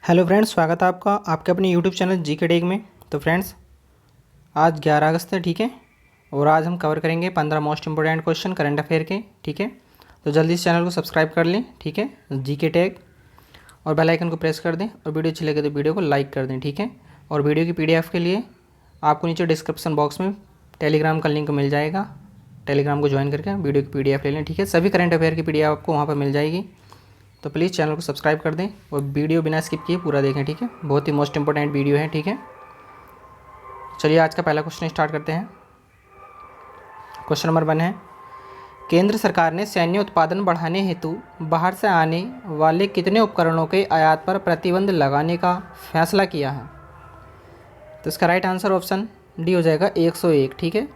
Hello friends, स्वागत है आपका आपके अपने यूट्यूब चैनल जीके टेक में। तो फ्रेंड्स, आज 11 अगस्त है, ठीक है। और आज हम कवर करेंगे 15 most important question current affair के, ठीक है। तो जल्दी इस चैनल को सब्सक्राइब कर लें, ठीक है, जीके टेक, और बेल आइकन को प्रेस कर दें। और वीडियो अच्छी लगे तो वीडियो को लाइक कर दें, ठीक है। और वीडियो की PDF के लिए आपको नीचे डिस्क्रिप्शन बॉक्स में टेलीग्राम का लिंक मिल जाएगा। टेलीग्राम को ज्वाइन करके वीडियो की PDF ले लें, ठीक है। सभी करंट अफेयर की PDF आपको वहाँ पर मिल जाएगी। तो प्लीज़ चैनल को सब्सक्राइब कर दें और वीडियो बिना स्किप किए पूरा देखें, ठीक है। बहुत ही मोस्ट इंपॉर्टेंट वीडियो है, ठीक है। चलिए आज का पहला क्वेश्चन स्टार्ट करते हैं। क्वेश्चन नंबर 1 है, केंद्र सरकार ने सैन्य उत्पादन बढ़ाने हेतु बाहर से आने वाले कितने उपकरणों के आयात पर प्रतिबंध लगाने का फैसला किया है? तो इसका राइट आंसर ऑप्शन डी हो जाएगा 101, ठीक है।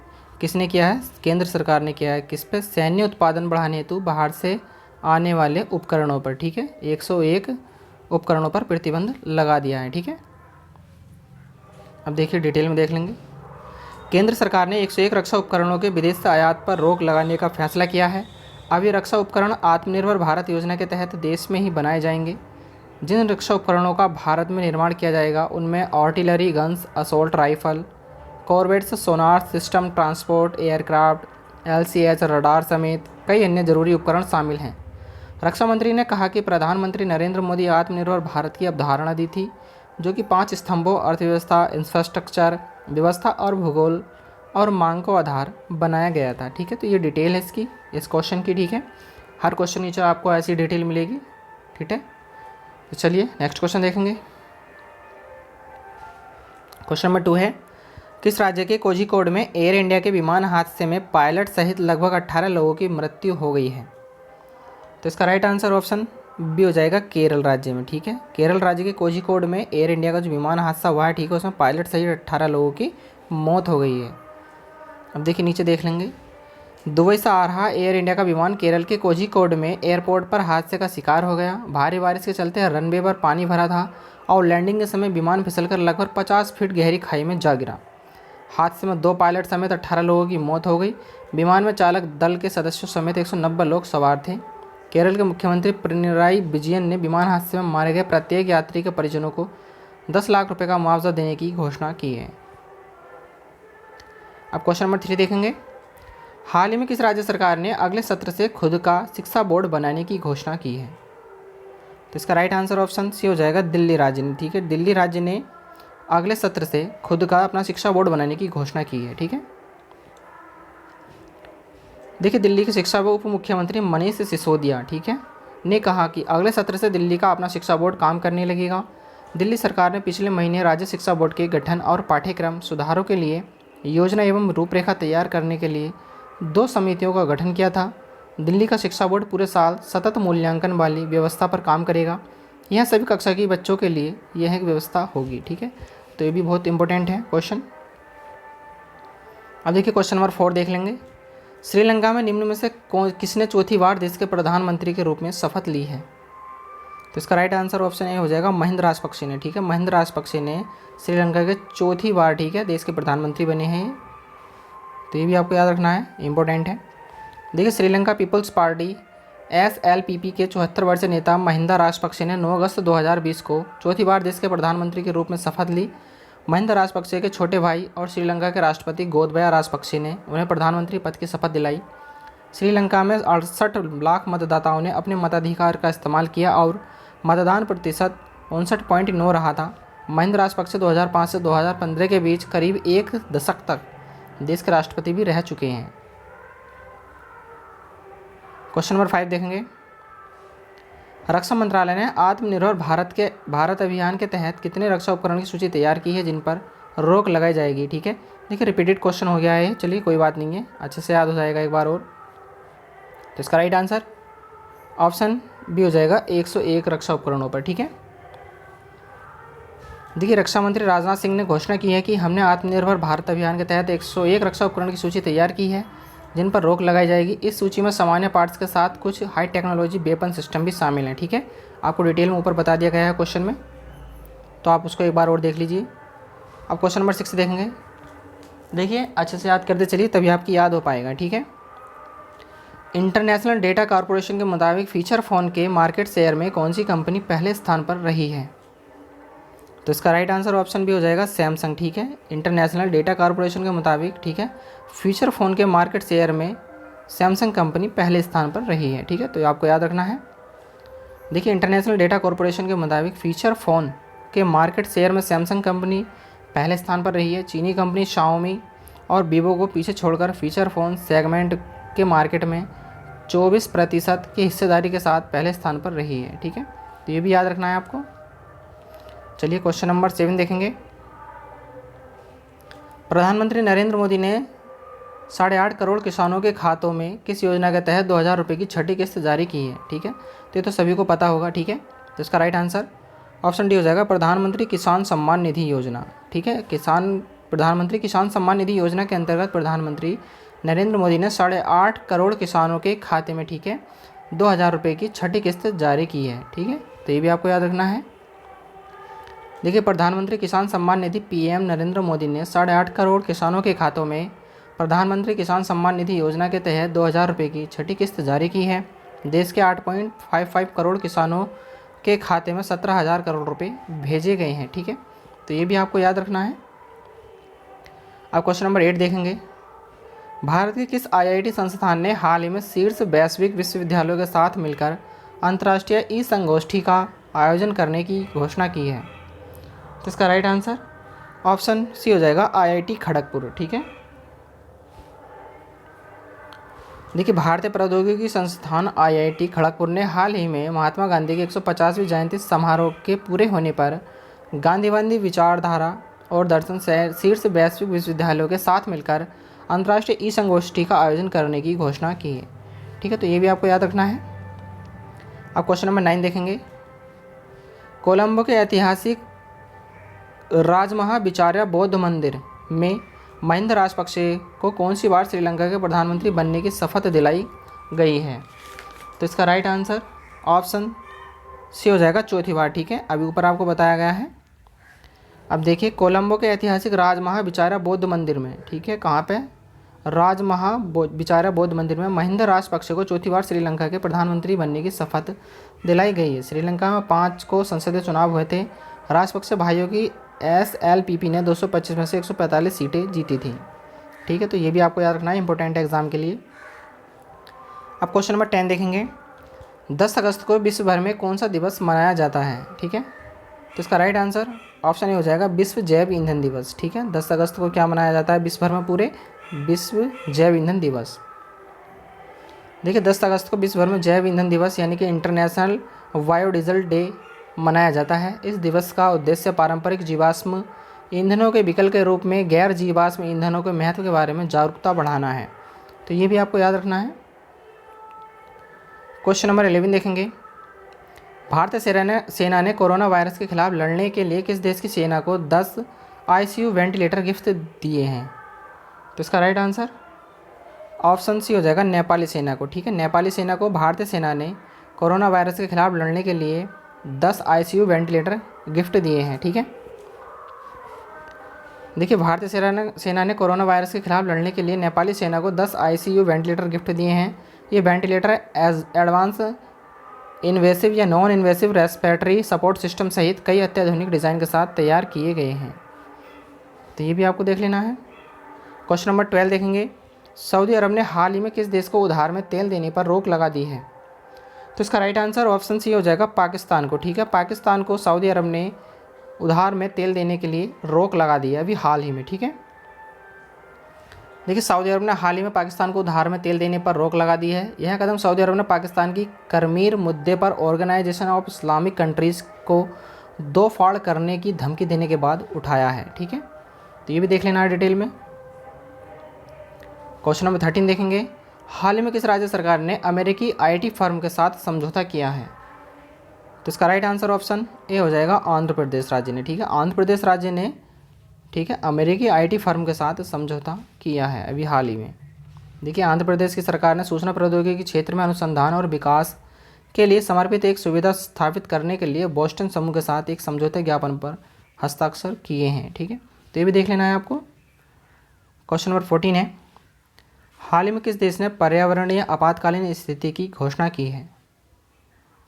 किसने किया है? केंद्र सरकार ने किया है। किस पे? सैन्य उत्पादन बढ़ाने हेतु बाहर से आने वाले उपकरणों पर, ठीक है। 101 उपकरणों पर प्रतिबंध लगा दिया है, ठीक है। अब देखिए डिटेल में देख लेंगे। केंद्र सरकार ने 101 रक्षा उपकरणों के विदेश से आयात पर रोक लगाने का फैसला किया है। अब ये रक्षा उपकरण आत्मनिर्भर भारत योजना के तहत देश में ही बनाए जाएंगे। जिन रक्षा उपकरणों का भारत में निर्माण किया जाएगा उनमें artillery guns, assault rifle, corvettes, sonar system, transport aircraft, LCH radar समेत कई अन्य जरूरी उपकरण शामिल हैं। रक्षा मंत्री ने कहा कि प्रधानमंत्री नरेंद्र मोदी आत्मनिर्भर भारत की अवधारणा दी थी, जो कि 5 स्तंभों अर्थव्यवस्था, इंफ्रास्ट्रक्चर, व्यवस्था और भूगोल और मांग को आधार बनाया गया था, ठीक है। तो ये डिटेल है इसकी, इस क्वेश्चन की, ठीक है। हर क्वेश्चन नीचे आपको ऐसी डिटेल मिलेगी, ठीक है। तो चलिए नेक्स्ट क्वेश्चन देखेंगे। क्वेश्चन नंबर 2 है, किस राज्य के कोझिकोड में एयर इंडिया के विमान हादसे में पायलट सहित लगभग 18 लोगों की मृत्यु हो गई है? तो इसका राइट आंसर ऑप्शन बी हो जाएगा केरल राज्य में, ठीक है। केरल राज्य के कोझिकोड में एयर इंडिया का जो विमान हादसा हुआ है, ठीक है, उसमें पायलट सहित 18 लोगों की मौत हो गई है। अब देखिए नीचे देख लेंगे। दुबई से आ रहा एयर इंडिया का विमान केरल के कोझिकोड में एयरपोर्ट पर हादसे का शिकार हो गया। भारी बारिश के चलते रनवे पर पानी भरा था और लैंडिंग के समय विमान फिसलकर लगभग 50 फीट गहरी खाई में जा गिरा। हादसे में 2 पायलट समेत 18 लोगों की मौत हो गई। विमान में चालक दल के सदस्यों समेत 190 लोग सवार थे। केरल के मुख्यमंत्री पिनराई विजयन ने विमान हादसे में मारे गए प्रत्येक यात्री के परिजनों को 10 लाख रुपए का मुआवजा देने की घोषणा की है। अब क्वेश्चन नंबर 3 देखेंगे। हाल ही में किस राज्य सरकार ने अगले सत्र से खुद का शिक्षा बोर्ड बनाने की घोषणा की है? तो इसका राइट आंसर ऑप्शन सी हो जाएगा दिल्ली राज्य ने, ठीक है। दिल्ली राज्य ने अगले सत्र से खुद का अपना शिक्षा बोर्ड बनाने की घोषणा की है, ठीक है। देखिए दिल्ली के शिक्षा उप मुख्यमंत्री मनीष सिसोदिया, ठीक है, ने कहा कि अगले सत्र से दिल्ली का अपना शिक्षा बोर्ड काम करने लगेगा। दिल्ली सरकार ने पिछले महीने राज्य शिक्षा बोर्ड के गठन और पाठ्यक्रम सुधारों के लिए योजना एवं रूपरेखा तैयार करने के लिए 2 समितियों का गठन किया था। दिल्ली का शिक्षा बोर्ड पूरे साल सतत मूल्यांकन वाली व्यवस्था पर काम करेगा। यह सभी कक्षा के बच्चों के लिए यह एक व्यवस्था होगी, ठीक है। तो ये भी बहुत इंपॉर्टेंट है क्वेश्चन। अब देखिए क्वेश्चन नंबर 4 देख लेंगे। श्रीलंका में निम्न में से किसने चौथी बार देश के प्रधानमंत्री के रूप में शपथ ली है? तो इसका राइट आंसर ऑप्शन ए हो जाएगा महिंदा राजपक्षे ने, ठीक है। महिंदा राजपक्षे ने श्रीलंका के चौथी बार, ठीक है, देश के प्रधानमंत्री बने हैं। तो ये भी आपको याद रखना है, इंपॉर्टेंट है। देखिए श्रीलंका पीपल्स पार्टी SLPP के 74 वर्षीय नेता महिंदा राजपक्षे ने 9 अगस्त 2020 को चौथी बार देश के प्रधानमंत्री के रूप में शपथ ली। महिंदा राजपक्षे के छोटे भाई और श्रीलंका के राष्ट्रपति गोतबाया राजपक्षे ने उन्हें प्रधानमंत्री पद की शपथ दिलाई। श्रीलंका में 68 लाख मतदाताओं ने अपने मताधिकार का इस्तेमाल किया और मतदान प्रतिशत 59.9 रहा था। महिंदा राजपक्षे 2005 से 2015 के बीच करीब 1 दशक तक देश के राष्ट्रपति भी रह चुके हैं। क्वेश्चन नंबर 5 देखेंगे। रक्षा मंत्रालय ने आत्मनिर्भर भारत अभियान के तहत कितने रक्षा उपकरण की सूची तैयार की है जिन पर रोक लगाई जाएगी, ठीक है। देखिए रिपीटेड क्वेश्चन हो गया है, चलिए कोई बात नहीं है, अच्छे से याद हो जाएगा एक बार और। तो इसका राइट आंसर ऑप्शन बी हो जाएगा 101 रक्षा उपकरणों पर, ठीक है। देखिए रक्षा मंत्री राजनाथ सिंह ने घोषणा की है कि हमने आत्मनिर्भर भारत अभियान के तहत 101 रक्षा उपकरण की सूची तैयार की है जिन पर रोक लगाई जाएगी। इस सूची में सामान्य पार्ट्स के साथ कुछ हाई टेक्नोलॉजी वेपन सिस्टम भी शामिल हैं, ठीक है। आपको डिटेल में ऊपर बता दिया गया है क्वेश्चन में, तो आप उसको एक बार और देख लीजिए। अब क्वेश्चन नंबर 6 देखेंगे। देखिए अच्छे से याद करते चलिए, तभी आपकी याद हो पाएगा, ठीक है। इंटरनेशनल डेटा कॉरपोरेशन के मुताबिक फीचर फ़ोन के मार्केट शेयर में कौन सी कंपनी पहले स्थान पर रही है? तो इसका राइट आंसर ऑप्शन भी हो जाएगा सैमसंग, ठीक है। इंटरनेशनल डेटा कॉरपोरेशन के मुताबिक, ठीक है, फीचर फ़ोन के मार्केट शेयर में सैमसंग कंपनी पहले स्थान पर रही है, ठीक है, तो आपको याद रखना है। देखिए इंटरनेशनल डेटा कॉरपोरेशन के मुताबिक फीचर फ़ोन के मार्केट शेयर में सैमसंग कंपनी पहले स्थान पर रही है। चीनी कंपनी शाओमी और वीवो को पीछे छोड़कर फीचर फ़ोन सेगमेंट के मार्केट में 24% की हिस्सेदारी के साथ पहले स्थान पर रही है, ठीक है, तो ये भी याद रखना है आपको। चलिए क्वेश्चन नंबर 7 देखेंगे। प्रधानमंत्री नरेंद्र मोदी ने 8.5 करोड़ किसानों के खातों में किस योजना के तहत 2,000 रुपये की छठी किस्त जारी की है, ठीक है, तो ये तो सभी को पता होगा, ठीक है, तो इसका राइट आंसर ऑप्शन डी हो जाएगा प्रधानमंत्री किसान सम्मान निधि योजना, ठीक है। प्रधानमंत्री किसान सम्मान निधि योजना के अंतर्गत प्रधानमंत्री नरेंद्र मोदी ने 8.5 करोड़ किसानों के खाते में, ठीक है, 2,000 रुपये की छठी किस्त जारी की है, ठीक है, तो ये भी आपको याद रखना है। देखिए प्रधानमंत्री किसान सम्मान निधि पीएम नरेंद्र मोदी ने 8.5 करोड़ किसानों के खातों में प्रधानमंत्री किसान सम्मान निधि योजना के तहत 2,000 रुपये की छठी किस्त जारी की है। देश के 8.55 करोड़ किसानों के खाते में 17,000 करोड़ रुपए भेजे गए हैं, ठीक है, तो ये भी आपको याद रखना है। अब क्वेश्चन नंबर 8 देखेंगे। भारत के किस आईआईटी संस्थान ने हाल ही में शीर्ष वैश्विक विश्वविद्यालयों के साथ मिलकर अंतर्राष्ट्रीय ई संगोष्ठी का आयोजन करने की घोषणा की है, तो इसका राइट आंसर ऑप्शन सी हो जाएगा आईआईटी खड़गपुर, ठीक है। देखिए भारतीय प्रौद्योगिकी संस्थान आईआईटी खड़गपुर ने हाल ही में महात्मा गांधी की 150वीं जयंती समारोह के पूरे होने पर गांधीवादी विचारधारा और दर्शन से शीर्ष वैश्विक विश्वविद्यालयों के साथ मिलकर अंतर्राष्ट्रीय ई संगोष्ठी का आयोजन करने की घोषणा की है, ठीक है, तो ये भी आपको याद रखना है। अब क्वेश्चन नंबर 9 देखेंगे। कोलंबो के ऐतिहासिक राजमहा बिचार्या बौद्ध मंदिर में महिंदा राजपक्षे को कौन सी बार श्रीलंका के प्रधानमंत्री बनने की शपथ दिलाई गई है, तो इसका राइट आंसर ऑप्शन सी हो जाएगा चौथी बार, ठीक है, अभी ऊपर आपको बताया गया है। अब देखिए कोलंबो के ऐतिहासिक राजमहा बिचारा बौद्ध मंदिर में, ठीक है, कहाँ पे, राजमहा बिचारा बौद्ध मंदिर में महिंदा राजपक्षे को चौथी बार श्रीलंका के प्रधानमंत्री बनने की शपथ दिलाई गई है। श्रीलंका में 5 को संसदीय चुनाव हुए थे। राजपक्षे भाइयों की एसएलपीपी ने 225 में से 145 सीटें जीती थी, ठीक है, तो ये भी आपको याद रखना है, इंपॉर्टेंट है एग्जाम के लिए। अब क्वेश्चन नंबर 10 देखेंगे। 10 अगस्त को विश्व भर में कौन सा दिवस मनाया जाता है, ठीक है, तो इसका राइट आंसर ऑप्शन ए हो जाएगा विश्व जैव ईंधन दिवस, ठीक है। 10 अगस्त को क्या मनाया जाता है विश्व भर में, पूरे विश्व जैव ईंधन दिवस। देखिए 10 अगस्त को विश्व भर में जैव ईंधन दिवस यानी कि इंटरनेशनल बायोडीजल डे मनाया जाता है। इस दिवस का उद्देश्य पारंपरिक जीवाश्म ईंधनों के विकल्प के रूप में गैर जीवाश्म ईंधनों के महत्व के बारे में जागरूकता बढ़ाना है, तो ये भी आपको याद रखना है। क्वेश्चन नंबर 11 देखेंगे। भारतीय सेना ने कोरोना वायरस के खिलाफ लड़ने के लिए किस देश की सेना को 10 आईसीयू वेंटिलेटर गिफ्ट दिए हैं, तो इसका राइट आंसर ऑप्शन सी हो जाएगा नेपाली सेना को, ठीक है। नेपाली सेना को भारतीय सेना ने कोरोना वायरस के खिलाफ लड़ने के लिए 10 आईसीयू वेंटिलेटर गिफ्ट दिए हैं, ठीक है। देखिए भारतीय सेना ने कोरोना वायरस के खिलाफ लड़ने के लिए नेपाली सेना को 10 आईसीयू वेंटिलेटर गिफ्ट दिए हैं। ये वेंटिलेटर एडवांस इन्वेसिव या non invasive respiratory support system सहित कई अत्याधुनिक डिज़ाइन के साथ तैयार किए गए हैं, तो ये भी आपको देख लेना है। क्वेश्चन नंबर 12 देखेंगे। सऊदी अरब ने हाल ही में किस देश को उधार में तेल देने पर रोक लगा दी है, तो इसका राइट आंसर ऑप्शन सी हो जाएगा पाकिस्तान को, ठीक है। पाकिस्तान को सऊदी अरब ने उधार में तेल देने के लिए रोक लगा दी है अभी हाल ही में, ठीक है। देखिए सऊदी अरब ने हाल ही में पाकिस्तान को उधार में तेल देने पर रोक लगा दी है। यह कदम सऊदी अरब ने पाकिस्तान की कश्मीर मुद्दे पर ऑर्गेनाइजेशन ऑफ इस्लामिक कंट्रीज़ को 2 फाड़ करने की धमकी देने के बाद उठाया है, ठीक है, तो ये भी देख लेना है डिटेल में। क्वेश्चन नंबर 13 देखेंगे। हाल ही में किस राज्य सरकार ने अमेरिकी आईटी फर्म के साथ समझौता किया है, तो इसका राइट आंसर ऑप्शन ए हो जाएगा आंध्र प्रदेश राज्य ने, ठीक है। आंध्र प्रदेश राज्य ने, ठीक है, अमेरिकी आईटी फर्म के साथ समझौता किया है अभी हाल ही में। देखिए आंध्र प्रदेश की सरकार ने सूचना प्रौद्योगिकी क्षेत्र में अनुसंधान और विकास के लिए समर्पित एक सुविधा स्थापित करने के लिए बोस्टन समूह के साथ एक समझौते ज्ञापन पर हस्ताक्षर किए हैं, ठीक है, तो ये भी देख लेना है आपको। क्वेश्चन नंबर 14 है। हाल ही में किस देश ने पर्यावरणीय आपातकालीन स्थिति की घोषणा की है,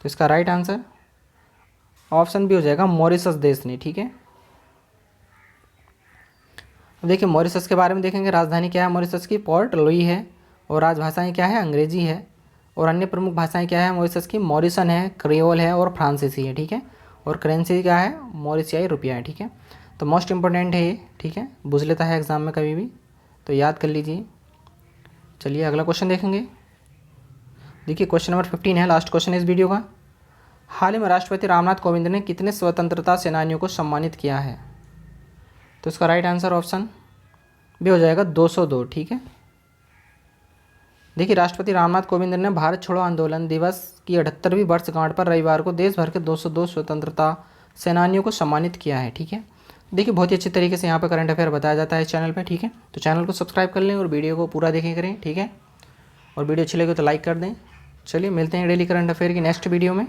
तो इसका राइट आंसर ऑप्शन बी हो जाएगा मॉरिशस देश ने, ठीक है। अब देखिए मॉरिशस के बारे में देखेंगे। राजधानी क्या है मॉरिशस की? पोर्ट लुई है। और राजभाषाएं क्या है? अंग्रेजी है। और अन्य प्रमुख भाषाएं क्या है मॉरिशस की? मॉरिसन है, क्रियोल है और फ्रांसीसी है, ठीक है। और करेंसी क्या है? मॉरिशियाई रुपया है, ठीक है। तो मोस्ट इंपॉर्टेंट है ये, ठीक है, पूछ लेता है एग्जाम में कभी भी, तो याद कर लीजिए। चलिए अगला क्वेश्चन देखेंगे। देखिए क्वेश्चन नंबर 15 है, लास्ट क्वेश्चन है इस वीडियो का। हाल ही में राष्ट्रपति रामनाथ कोविंद ने कितने स्वतंत्रता सेनानियों को सम्मानित किया है? तो इसका राइट आंसर ऑप्शन भी हो जाएगा 202, ठीक है। देखिए राष्ट्रपति रामनाथ कोविंद ने भारत छोड़ो आंदोलन दिवस की 78वीं वर्षगांठ पर रविवार को देश भर के 202 स्वतंत्रता सेनानियों को सम्मानित किया है, ठीक है। देखिए बहुत ही अच्छी तरीके से यहाँ पर करंट अफेयर बताया जाता है इस चैनल पे, ठीक है। तो चैनल को सब्सक्राइब कर लें और वीडियो को पूरा देखें करें, ठीक है। और वीडियो अच्छी लगे तो लाइक कर दें। चलिए मिलते हैं डेली करंट अफेयर की नेक्स्ट वीडियो में।